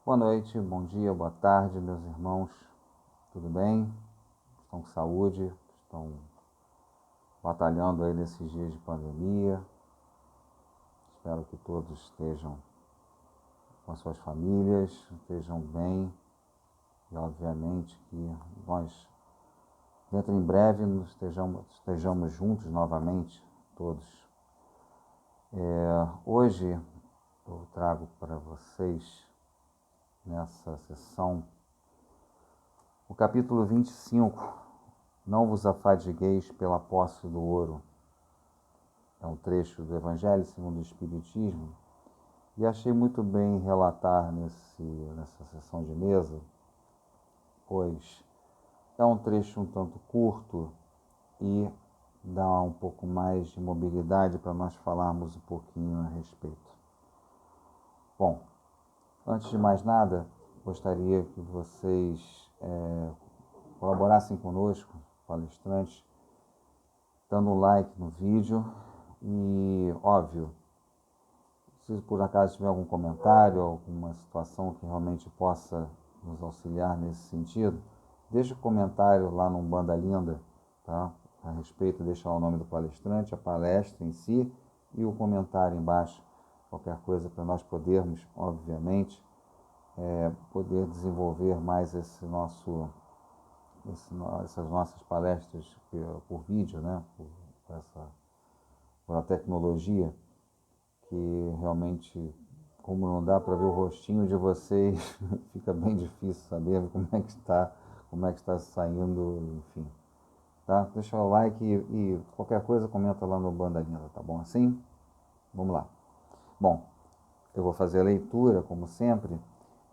Boa noite, bom dia, boa tarde, meus irmãos. Tudo bem? Estão com saúde? Estão batalhando aí nesses dias de pandemia? Espero que todos estejam com as suas famílias, estejam bem. E obviamente que nós, dentro em breve, estejamos juntos novamente, todos. Hoje eu trago para vocês, nessa sessão, o capítulo 25, Não vos afadigueis pela posse do ouro. É um trecho do Evangelho segundo o Espiritismo, e achei muito bem relatar nessa sessão de mesa, pois é um trecho um tanto curto e dá um pouco mais de mobilidade para nós falarmos um pouquinho a respeito. Bom, antes de mais nada, gostaria que vocês colaborassem conosco, palestrantes, dando um like no vídeo e, óbvio, se por acaso tiver algum comentário, alguma situação que realmente possa nos auxiliar nesse sentido, deixe um comentário lá no Banda Linda, tá? A respeito, deixa lá o nome do palestrante, a palestra em si e o comentário embaixo, qualquer coisa para nós podermos, obviamente, poder desenvolver mais essas nossas palestras por vídeo, né? Por a tecnologia, que realmente, como não dá para ver o rostinho de vocês, fica bem difícil saber como é que está saindo, enfim. Tá? Deixa o like e qualquer coisa comenta lá no Banda Linda, tá bom assim? Vamos lá. Bom, eu vou fazer a leitura, como sempre,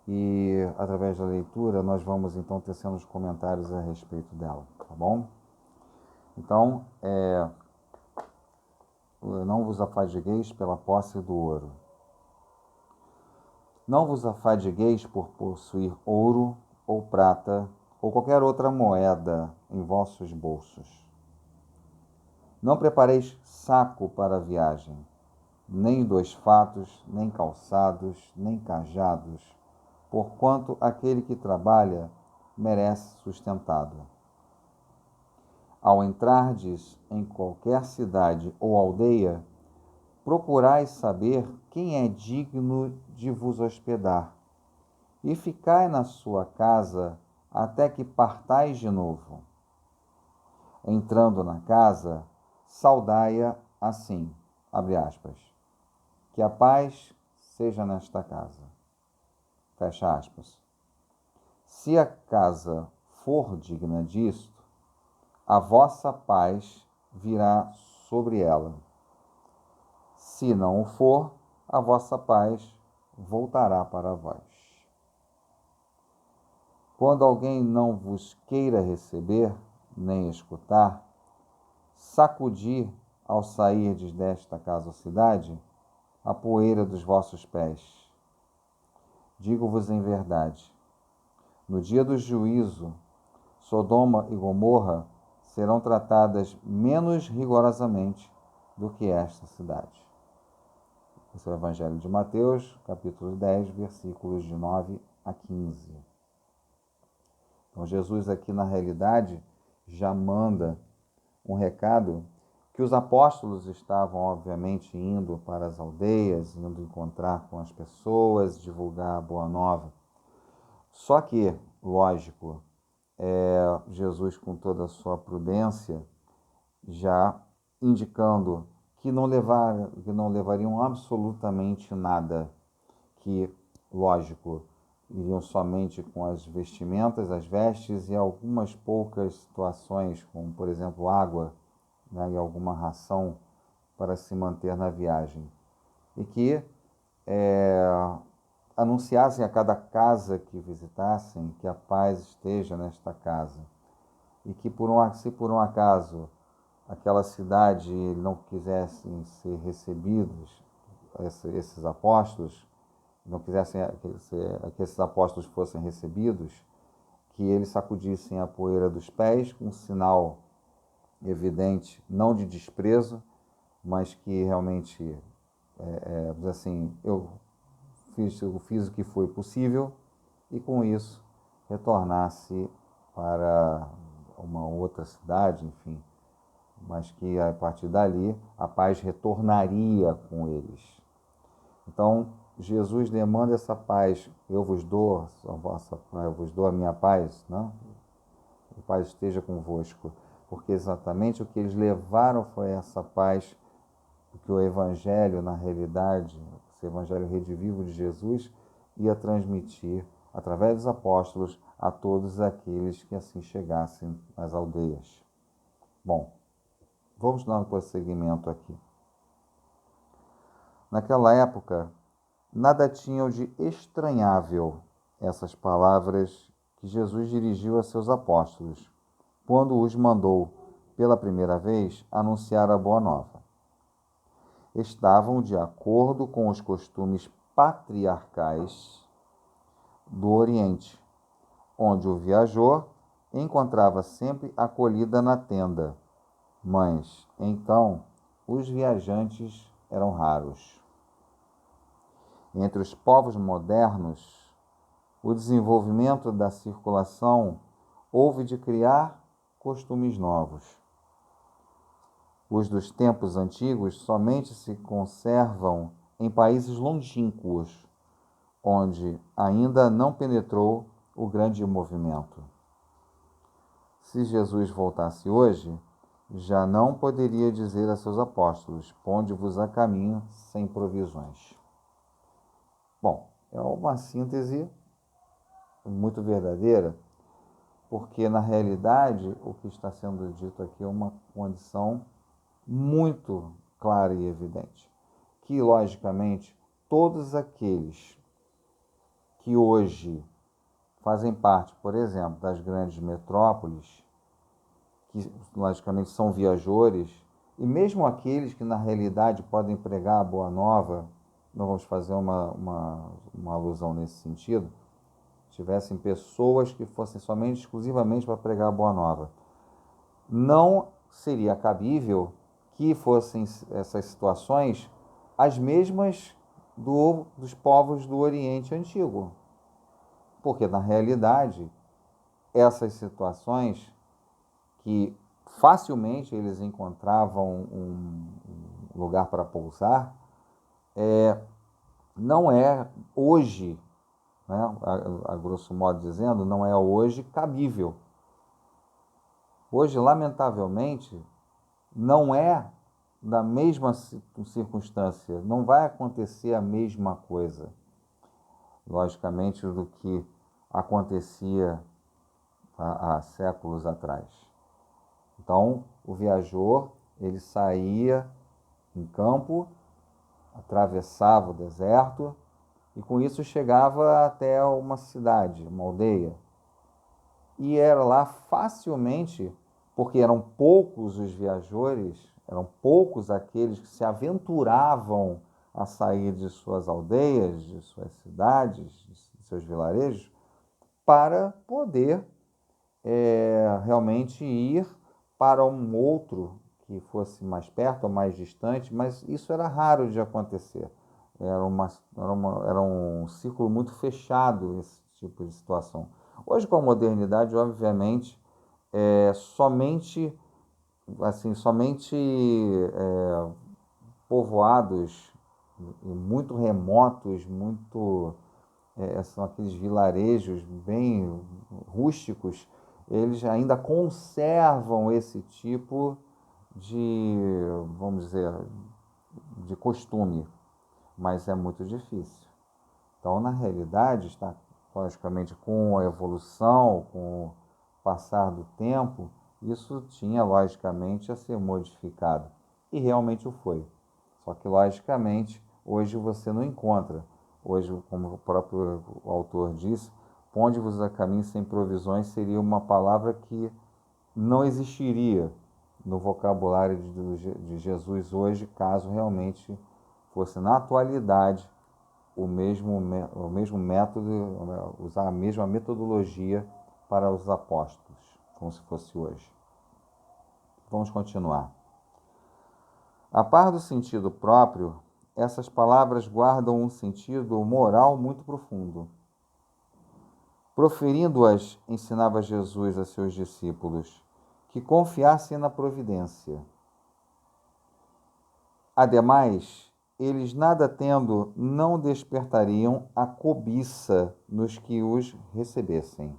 e através da leitura nós vamos então tecendo os comentários a respeito dela, tá bom? Então, não vos afadigueis pela posse do ouro. Não vos afadigueis por possuir ouro ou prata ou qualquer outra moeda em vossos bolsos. Não prepareis saco para a viagem, nem 2 fatos, nem calçados, nem cajados, porquanto aquele que trabalha merece sustentado. Ao entrardes em qualquer cidade ou aldeia, procurai saber quem é digno de vos hospedar, e ficai na sua casa até que partais de novo. Entrando na casa, saudai-a assim, abre aspas, que a paz seja nesta casa, fecha aspas. Se a casa for digna disto, a vossa paz virá sobre ela. Se não o for, a vossa paz voltará para vós. Quando alguém não vos queira receber, nem escutar, sacudi ao sairdes desta casa ou cidade a poeira dos vossos pés. Digo-vos em verdade, no dia do juízo, Sodoma e Gomorra serão tratadas menos rigorosamente do que esta cidade. Esse é o Evangelho de Mateus, capítulo 10, versículos de 9 a 15. Então, Jesus aqui, na realidade, já manda um recado que os apóstolos estavam, obviamente, indo para as aldeias, indo encontrar com as pessoas, divulgar a boa nova. Só que, lógico, Jesus, com toda a sua prudência, já indicando que não levariam absolutamente nada, que, lógico, iriam somente com as vestimentas, as vestes e algumas poucas situações, como, por exemplo, água, né, e alguma ração para se manter na viagem. E que anunciassem a cada casa que visitassem que a paz esteja nesta casa. E que, se por um acaso aquela cidade não quisessem ser recebidos, esses apóstolos, não quisessem que esses apóstolos fossem recebidos, que eles sacudissem a poeira dos pés, com um sinal evidente, não de desprezo, mas que realmente, assim, eu fiz o que foi possível, e com isso retornasse para uma outra cidade, enfim, mas que a partir dali a paz retornaria com eles. Então, Jesus demanda essa paz. Eu vos dou a minha paz, né? A paz esteja convosco. Porque exatamente o que eles levaram foi essa paz, que o Evangelho, na realidade, esse Evangelho redivivo de Jesus, ia transmitir através dos apóstolos a todos aqueles que assim chegassem às aldeias. Bom, vamos dar um prosseguimento aqui. Naquela época, nada tinham de estranhável essas palavras que Jesus dirigiu a seus apóstolos, quando os mandou, pela primeira vez, anunciar a Boa Nova. Estavam de acordo com os costumes patriarcais do Oriente, onde o viajor encontrava sempre acolhida na tenda, mas, então, os viajantes eram raros. Entre os povos modernos, o desenvolvimento da circulação houve de criar costumes novos. Os dos tempos antigos somente se conservam em países longínquos, onde ainda não penetrou o grande movimento. Se Jesus voltasse hoje, já não poderia dizer a seus apóstolos: ponde-vos a caminho sem provisões. Bom, é uma síntese muito verdadeira, porque na realidade o que está sendo dito aqui é uma condição muito clara e evidente, que logicamente todos aqueles que hoje fazem parte, por exemplo, das grandes metrópoles, que logicamente são viajores, e mesmo aqueles que na realidade podem pregar a Boa Nova, não vamos fazer uma alusão nesse sentido, tivessem pessoas que fossem somente, exclusivamente para pregar a Boa Nova, não seria cabível que fossem essas situações as mesmas dos povos do Oriente Antigo. Porque, na realidade, essas situações que facilmente eles encontravam um lugar para pousar, não é hoje, né, a grosso modo dizendo, não é hoje cabível. Hoje, lamentavelmente, não é da mesma circunstância, não vai acontecer a mesma coisa, logicamente, do que acontecia há séculos atrás. Então, o viajor, ele saía em campo, atravessava o deserto e com isso chegava até uma cidade, uma aldeia. E era lá facilmente, porque eram poucos os viajores, eram poucos aqueles que se aventuravam a sair de suas aldeias, de suas cidades, de seus vilarejos, para poder realmente ir para um outro que fosse mais perto ou mais distante, mas isso era raro de acontecer. Era um círculo muito fechado esse tipo de situação. Hoje, com a modernidade, obviamente, somente povoados muito remotos, são aqueles vilarejos bem rústicos, eles ainda conservam esse tipo de, vamos dizer, de costume, mas é muito difícil. Então, na realidade, está logicamente com a evolução, com o passar do tempo, isso tinha logicamente a ser modificado. E realmente o foi. Só que logicamente hoje você não encontra. Hoje, como o próprio autor disse, ponde-vos a caminho sem provisões seria uma palavra que não existiria no vocabulário de Jesus hoje, caso realmente fosse na atualidade o mesmo método, usar a mesma metodologia para os apóstolos, como se fosse hoje. Vamos continuar. A par do sentido próprio, essas palavras guardam um sentido moral muito profundo. Proferindo-as, ensinava Jesus a seus discípulos que confiassem na providência. Ademais, eles, nada tendo, não despertariam a cobiça nos que os recebessem.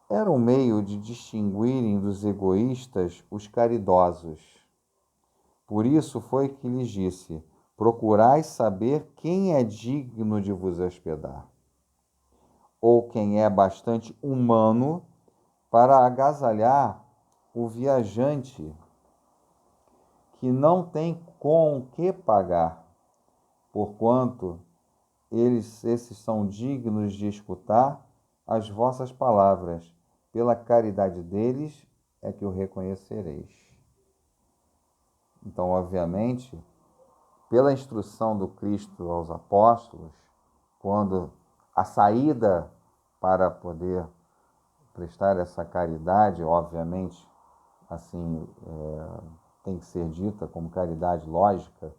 Era um meio de distinguirem dos egoístas os caridosos. Por isso foi que lhes disse: procurai saber quem é digno de vos hospedar, ou quem é bastante humano para agasalhar o viajante que não tem com o que pagar, porquanto esses são dignos de escutar as vossas palavras. Pela caridade deles é que o reconhecereis. Então, obviamente, pela instrução do Cristo aos apóstolos, quando a saída para poder prestar essa caridade, obviamente, assim, tem que ser dita como caridade lógica,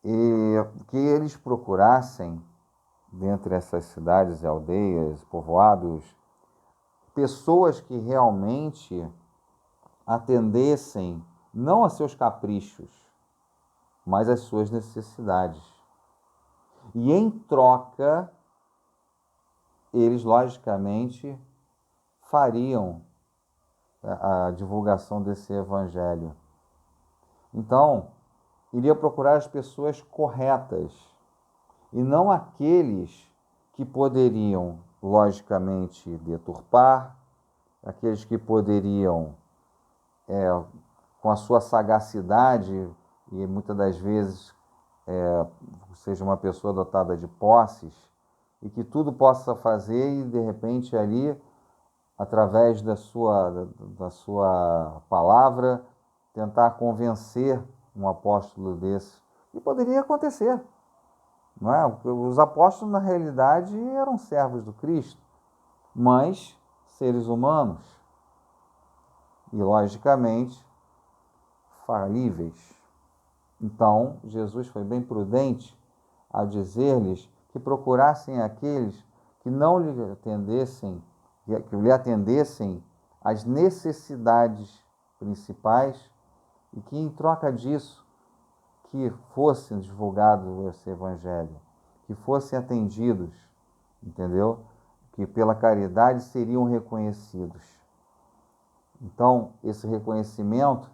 e que eles procurassem, dentre essas cidades e aldeias, povoados, pessoas que realmente atendessem não a seus caprichos, mas às suas necessidades. E em troca, eles logicamente fariam a divulgação desse evangelho. Então, iria procurar as pessoas corretas e não aqueles que poderiam, logicamente, deturpar, aqueles que poderiam, com a sua sagacidade, e muitas das vezes seja uma pessoa dotada de posses, e que tudo possa fazer e, de repente, ali, através da sua palavra, tentar convencer um apóstolo desse. E poderia acontecer, não é? Os apóstolos, na realidade, eram servos do Cristo, mas seres humanos e, logicamente, falíveis. Então, Jesus foi bem prudente ao dizer-lhes que procurassem aqueles que não lhe atendessem, que lhe atendessem às necessidades principais e que, em troca disso, que fossem divulgados esse evangelho, que fossem atendidos, entendeu? Que pela caridade seriam reconhecidos. Então, esse reconhecimento,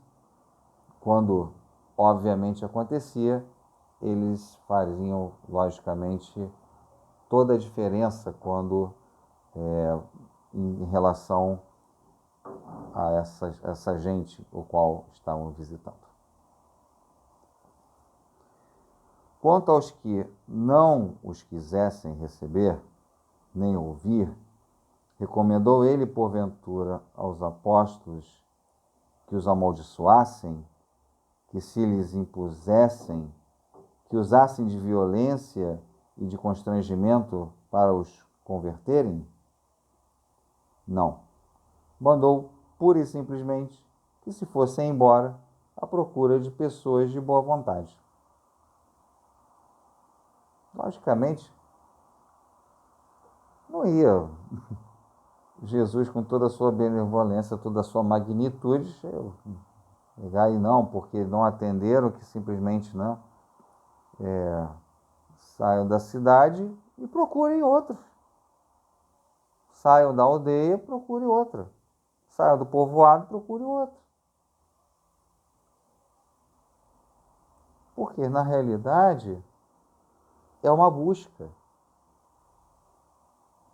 quando obviamente acontecia, eles fariam, logicamente, toda a diferença quando em relação a essa gente o qual estavam visitando. Quanto aos que não os quisessem receber, nem ouvir, recomendou ele, porventura, aos apóstolos que os amaldiçoassem, que se lhes impusessem, que usassem de violência e de constrangimento para os converterem? Não. Mandou pura e simplesmente que se fossem embora à procura de pessoas de boa vontade. Logicamente, não ia Jesus, com toda a sua benevolência, toda a sua magnitude, pegar aí não, porque não atenderam, que simplesmente não, saiam da cidade e procurem outro. Saiam da aldeia, procure outra. Saiam do povoado, procure outro. Porque, na realidade, é uma busca.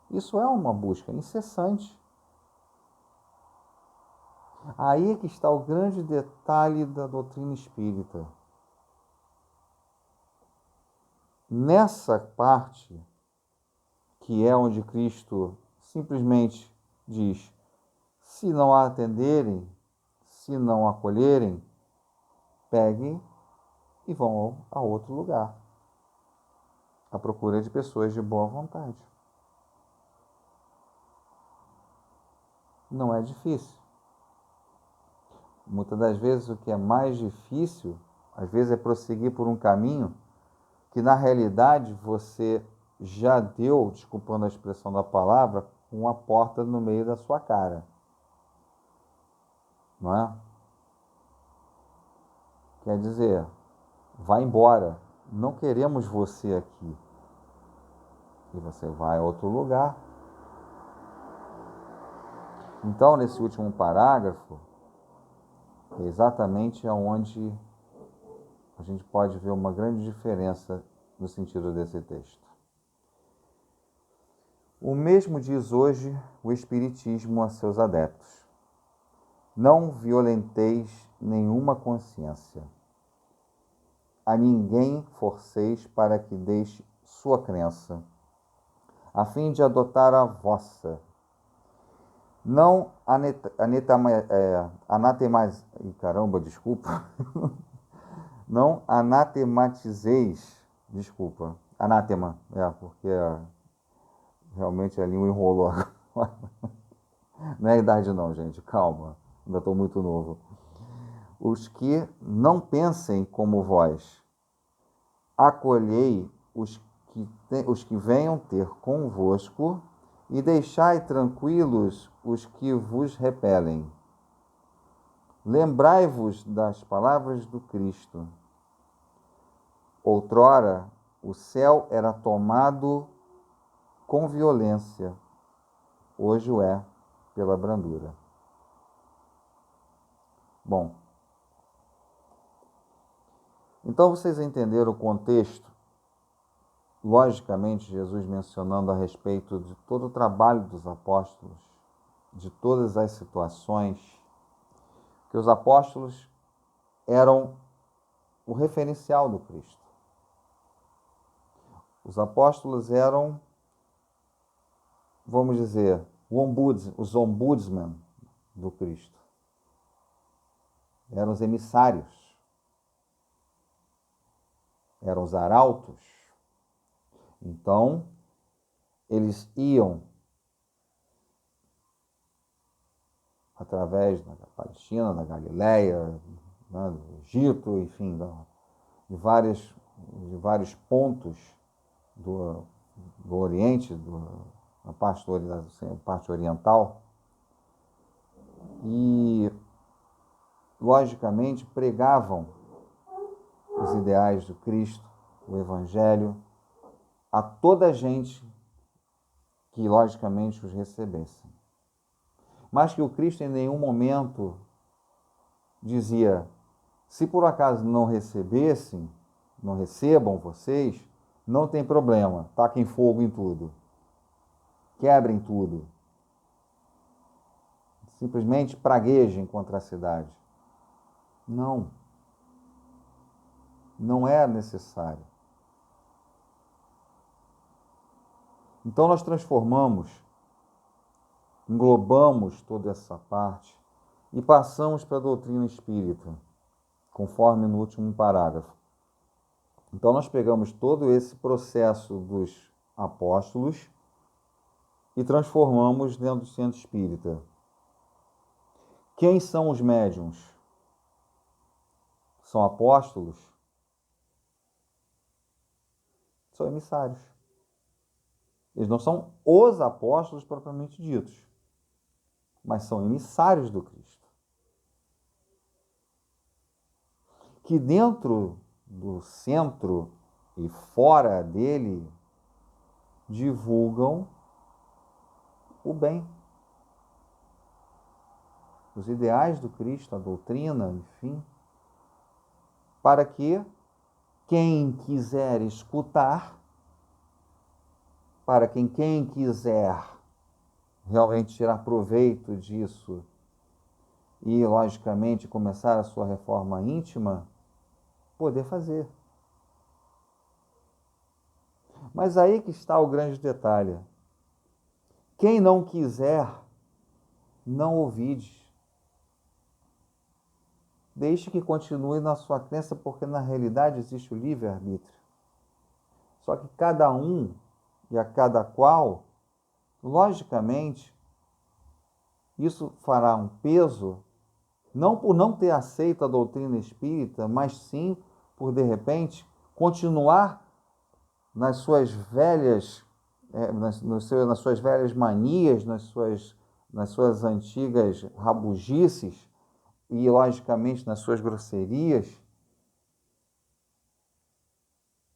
Isso é uma busca incessante. Aí é que está o grande detalhe da doutrina espírita. Nessa parte, que é onde Cristo simplesmente diz: se não a atenderem, se não acolherem, peguem e vão a outro lugar, à procura de pessoas de boa vontade. Não é difícil. Muitas das vezes o que é mais difícil, às vezes, é prosseguir por um caminho que, na realidade, você já deu, desculpando a expressão da palavra, uma porta no meio da sua cara. Não é? Quer dizer, vai embora, não queremos você aqui. E você vai a outro lugar. Então, nesse último parágrafo, é exatamente onde a gente pode ver uma grande diferença no sentido desse texto. O mesmo diz hoje o Espiritismo a seus adeptos: não violenteis nenhuma consciência. A ninguém forceis para que deixe sua crença, a fim de adotar a vossa. Não não anatemateis, anátema, porque realmente a língua enrolou agora. Não é a idade não, gente, calma, ainda estou muito novo. Os que não pensem como vós, acolhei os que venham ter convosco e deixai tranquilos os que vos repelem. Lembrai-vos das palavras do Cristo. Outrora, o céu era tomado com violência, hoje o é pela brandura. Bom, então vocês entenderam o contexto? Logicamente, Jesus mencionando a respeito de todo o trabalho dos apóstolos, de todas as situações, que os apóstolos eram o referencial do Cristo. Os apóstolos eram, vamos dizer, os ombudsman do Cristo. Eram os emissários. Eram os arautos. Então, eles iam através da Palestina, da Galileia, né, do Egito, enfim, de vários pontos do Oriente, da parte oriental, e, logicamente, pregavam os ideais do Cristo, o Evangelho, a toda a gente que, logicamente, os recebesse. Mas que o Cristo em nenhum momento dizia: se por acaso não recebessem, não recebam vocês, não tem problema, taquem fogo em tudo, quebrem tudo, simplesmente praguejem contra a cidade. Não. Não é necessário. Então nós englobamos toda essa parte e passamos para a doutrina espírita, conforme no último parágrafo. Então nós pegamos todo esse processo dos apóstolos e transformamos dentro do centro espírita. Quem são os médiuns? São apóstolos? São emissários. Eles não são os apóstolos propriamente ditos, mas são emissários do Cristo, que dentro do centro e fora dele divulgam o bem, os ideais do Cristo, a doutrina, enfim, para que quem quiser escutar, para quem quiser realmente tirar proveito disso e, logicamente, começar a sua reforma íntima, poder fazer. Mas aí que está o grande detalhe. Quem não quiser, não ouvide. Deixe que continue na sua crença, porque na realidade existe o livre-arbítrio. Só que cada um e a cada qual, logicamente, isso fará um peso, não por não ter aceito a doutrina espírita, mas sim por, de repente, continuar nas suas velhas, nas suas velhas manias, nas suas antigas rabugices e, logicamente, nas suas grosserias,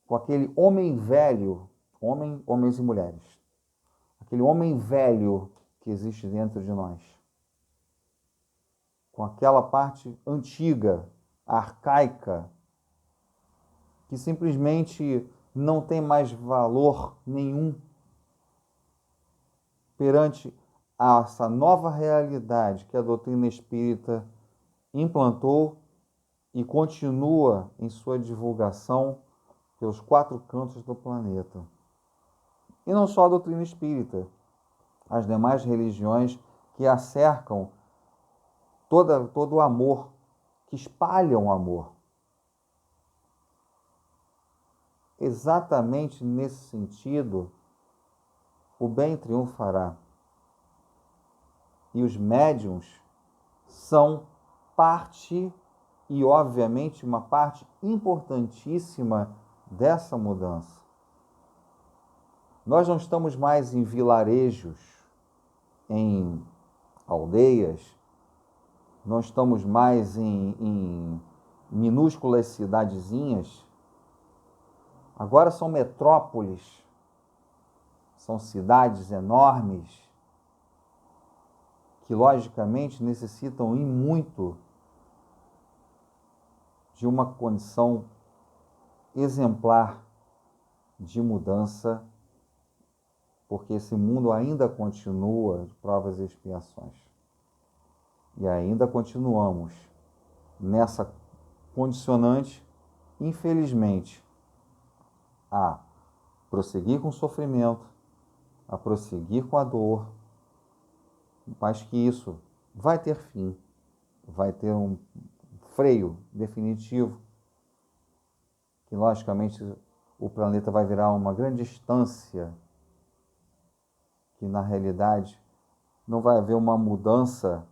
com aquele homem velho, homens e mulheres, aquele homem velho que existe dentro de nós, com aquela parte antiga, arcaica, que simplesmente não tem mais valor nenhum perante essa nova realidade que a doutrina espírita implantou e continua em sua divulgação pelos 4 cantos do planeta. E não só a doutrina espírita, as demais religiões que a cercam, todo o amor, que espalham o amor. Exatamente nesse sentido, o bem triunfará. E os médiuns são parte, e obviamente uma parte importantíssima dessa mudança. Nós não estamos mais em vilarejos, em aldeias, não estamos mais em minúsculas cidadezinhas. Agora são metrópoles, são cidades enormes, que logicamente necessitam e muito de uma condição exemplar de mudança, porque esse mundo ainda continua de provas e expiações. E ainda continuamos nessa condicionante, infelizmente, a prosseguir com o sofrimento, a prosseguir com a dor, mas que isso vai ter fim, vai ter um freio definitivo, que logicamente o planeta vai virar uma grande estância, que na realidade não vai haver uma mudança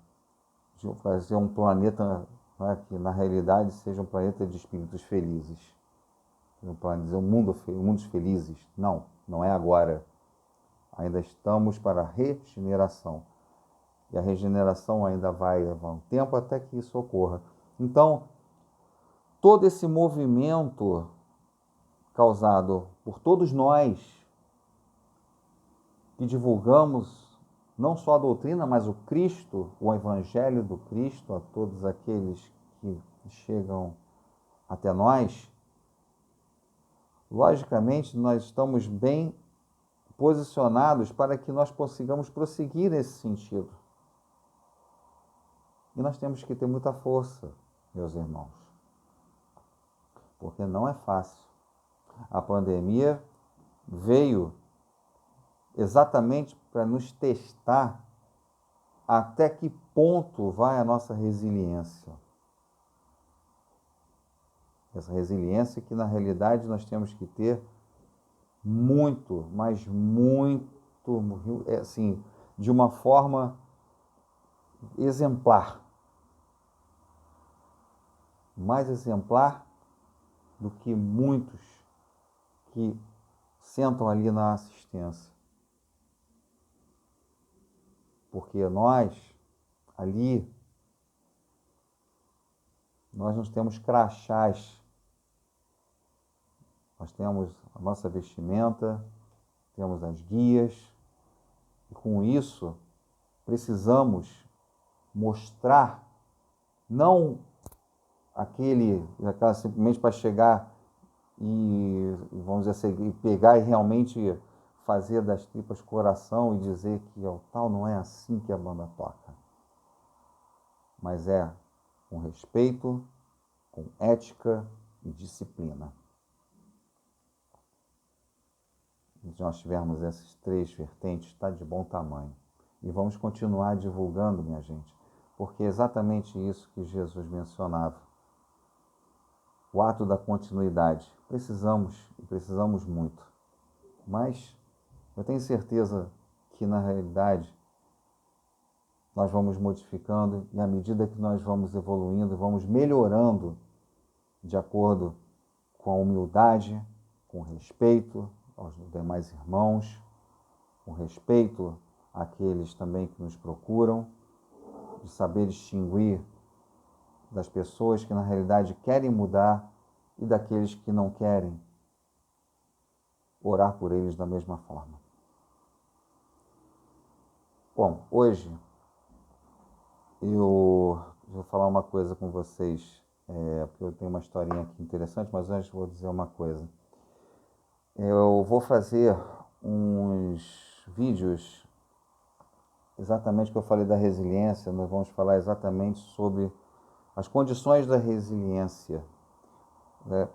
de fazer um planeta, né, que na realidade seja um planeta de espíritos felizes, um mundos felizes. Não, não é agora. Ainda estamos para a regeneração. E a regeneração ainda vai levar um tempo até que isso ocorra. Então, todo esse movimento causado por todos nós que divulgamos não só a doutrina, mas o Cristo, o Evangelho do Cristo, a todos aqueles que chegam até nós, logicamente nós estamos bem posicionados para que nós consigamos prosseguir nesse sentido. E nós temos que ter muita força, meus irmãos, porque não é fácil. A pandemia veio exatamente para nos testar até que ponto vai a nossa resiliência. Essa resiliência que, na realidade, nós temos que ter muito, mas muito, assim, de uma forma exemplar. Mais exemplar do que muitos que sentam ali na assistência. Porque nós, ali, nós não temos crachás. Nós temos a nossa vestimenta, temos as guias, e com isso precisamos mostrar, não aquela simplesmente para chegar e, vamos dizer assim, e pegar e realmente fazer das tripas coração e dizer que tal não é assim que a banda toca. Mas é com respeito, com ética e disciplina. Se nós tivermos essas 3 vertentes, está de bom tamanho. E vamos continuar divulgando, minha gente, porque é exatamente isso que Jesus mencionava. O ato da continuidade. Precisamos muito. Mas eu tenho certeza que, na realidade, nós vamos modificando e, à medida que nós vamos evoluindo, vamos melhorando de acordo com a humildade, com o respeito aos demais irmãos, com respeito àqueles também que nos procuram, de saber distinguir das pessoas que na realidade querem mudar e daqueles que não querem, orar por eles da mesma forma. Bom, hoje eu vou falar uma coisa com vocês, porque eu tenho uma historinha aqui interessante, mas antes vou dizer uma coisa. Eu vou fazer uns vídeos exatamente que eu falei da resiliência, nós vamos falar exatamente sobre as condições da resiliência, né?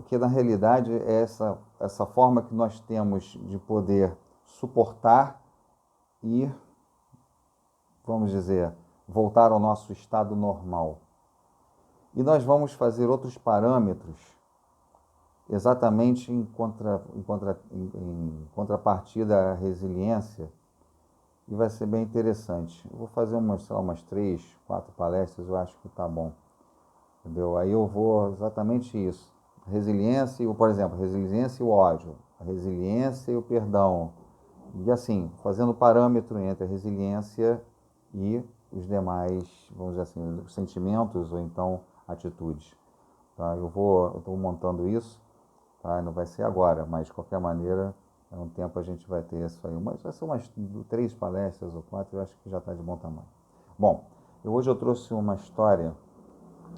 Que na realidade é essa forma que nós temos de poder suportar e, vamos dizer, voltar ao nosso estado normal. E nós vamos fazer outros parâmetros exatamente em contrapartida à resiliência, e vai ser bem interessante. Eu vou fazer umas 3, 4 palestras, eu acho que tá bom. Entendeu? Aí eu vou exatamente isso. Resiliência, por exemplo, resiliência e o ódio, a resiliência e o perdão. E assim, fazendo parâmetro entre a resiliência e os demais, vamos dizer assim, os sentimentos ou então atitudes. Tá? Eu estou montando isso, tá? Não vai ser agora, mas de qualquer maneira, é um tempo a gente vai ter isso aí. Mas vai ser umas 3 palestras ou 4, eu acho que já está de bom tamanho. Bom, hoje eu trouxe uma história.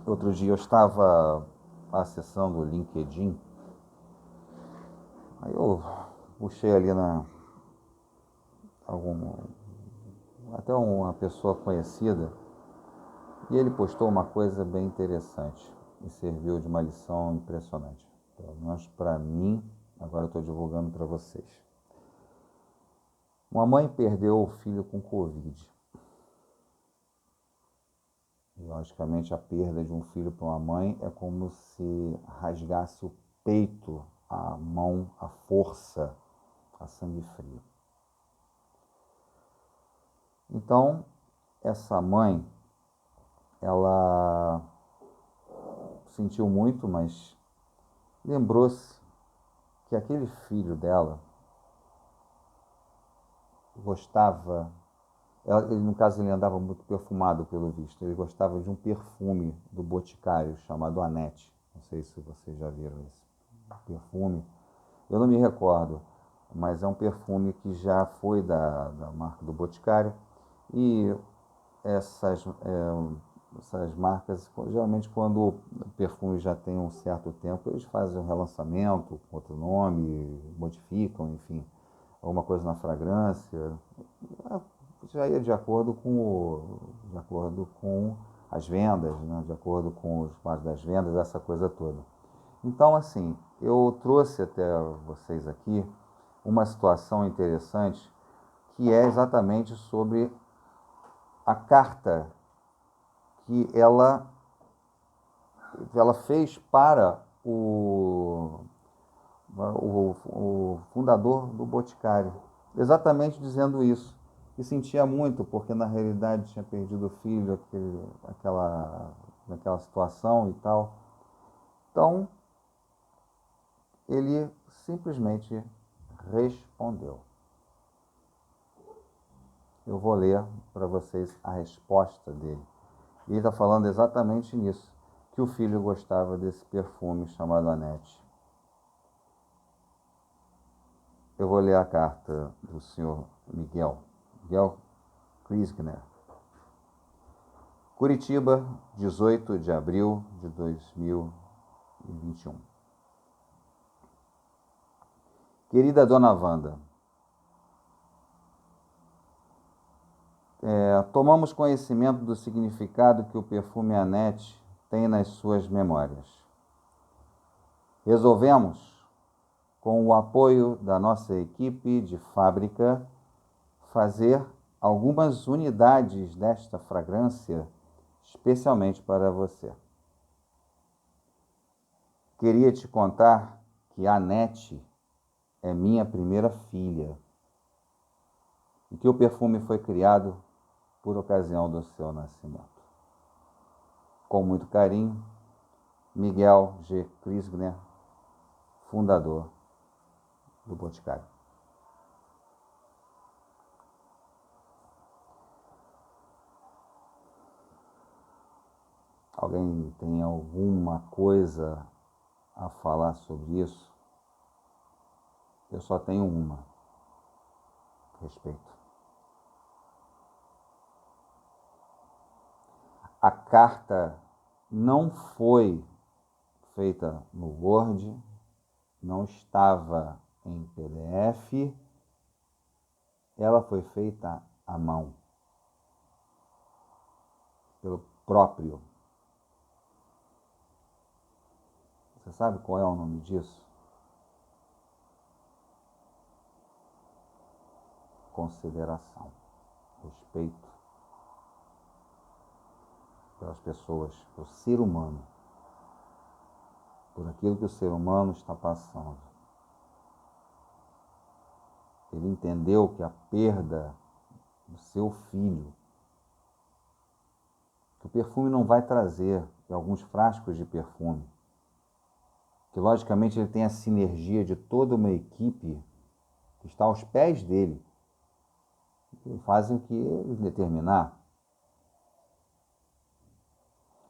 Outro dia eu estava acessando o LinkedIn, aí eu puxei ali até uma pessoa conhecida, e ele postou uma coisa bem interessante e serviu de uma lição impressionante. Pelo menos para mim, agora eu estou divulgando para vocês. Uma mãe perdeu o filho com Covid. E, logicamente, a perda de um filho para uma mãe é como se rasgasse o peito, a mão, a força, a sangue frio. Então, essa mãe, ela sentiu muito, mas lembrou-se que aquele filho dela gostava, no caso ele andava muito perfumado pelo visto, ele gostava de um perfume do Boticário chamado Anete. Não sei se vocês já viram esse perfume, eu não me recordo, mas é um perfume que já foi da marca do Boticário. E essas marcas, geralmente quando o perfume já tem um certo tempo, eles fazem um relançamento com outro nome, modificam, enfim, alguma coisa na fragrância, já ia de acordo com as vendas, né? De acordo com os quadros das vendas, essa coisa toda. Então, assim, eu trouxe até vocês aqui uma situação interessante, que é exatamente sobre a carta que ela fez para o fundador do Boticário, exatamente dizendo isso, que sentia muito, porque na realidade tinha perdido o filho, naquela situação e tal. Então, ele simplesmente respondeu. Eu vou ler para vocês a resposta dele. E ele está falando exatamente nisso, que o filho gostava desse perfume chamado Anete. Eu vou ler a carta do senhor Miguel Krisgner. Curitiba, 18 de abril de 2021. Querida Dona Wanda, tomamos conhecimento do significado que o perfume Anete tem nas suas memórias. Resolvemos, com o apoio da nossa equipe de fábrica, fazer algumas unidades desta fragrância especialmente para você. Queria te contar que a Anete é minha primeira filha e que o perfume foi criado por ocasião do seu nascimento. Com muito carinho, Miguel G. Krisgner, fundador do Boticário. Alguém tem alguma coisa a falar sobre isso? Eu só tenho uma. Respeito. A carta não foi feita no Word, não estava em PDF, ela foi feita à mão, pelo próprio. Você sabe qual é o nome disso? Consideração, respeito pelas pessoas, pelo ser humano, por aquilo que o ser humano está passando. Ele entendeu que a perda do seu filho, que o perfume não vai trazer, e alguns frascos de perfume, que logicamente ele tem a sinergia de toda uma equipe que está aos pés dele, que fazem o que ele determinar.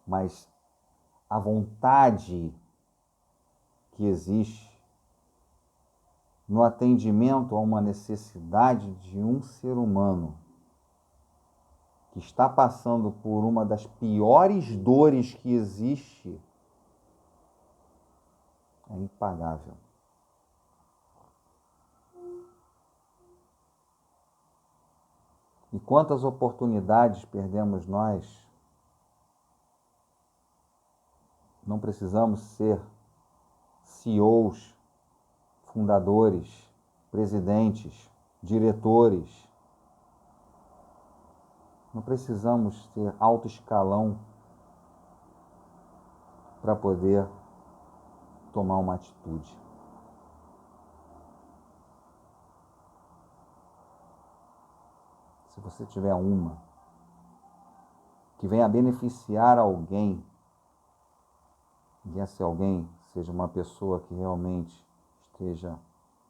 Mas a vontade que existe no atendimento a uma necessidade de um ser humano que está passando por uma das piores dores que existe é impagável. E quantas oportunidades perdemos nós? Não precisamos ser CEOs, fundadores, presidentes, diretores. Não precisamos ter alto escalão para poder tomar uma atitude. Se você tiver uma que venha beneficiar alguém, e esse alguém seja uma pessoa que realmente esteja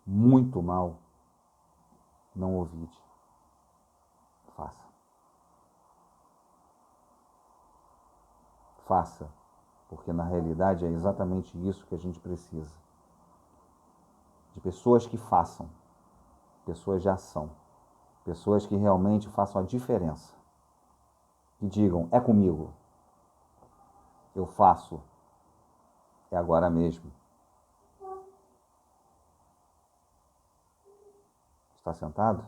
muito mal, não ouvide. Faça. Faça, porque na realidade é exatamente isso que a gente precisa. De pessoas que façam, pessoas de ação, pessoas que realmente façam a diferença. Que digam, é comigo, eu faço, é agora mesmo. Está sentado?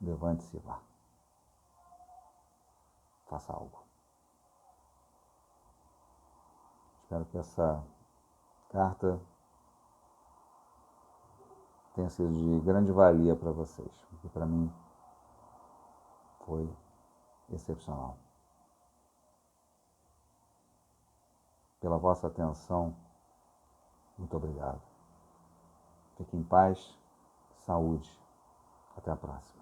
Levante-se e vá. Faça algo. Espero que essa carta tenha sido de grande valia para vocês, porque para mim foi excepcional. Pela vossa atenção, muito obrigado. Fique em paz, saúde. Até a próxima.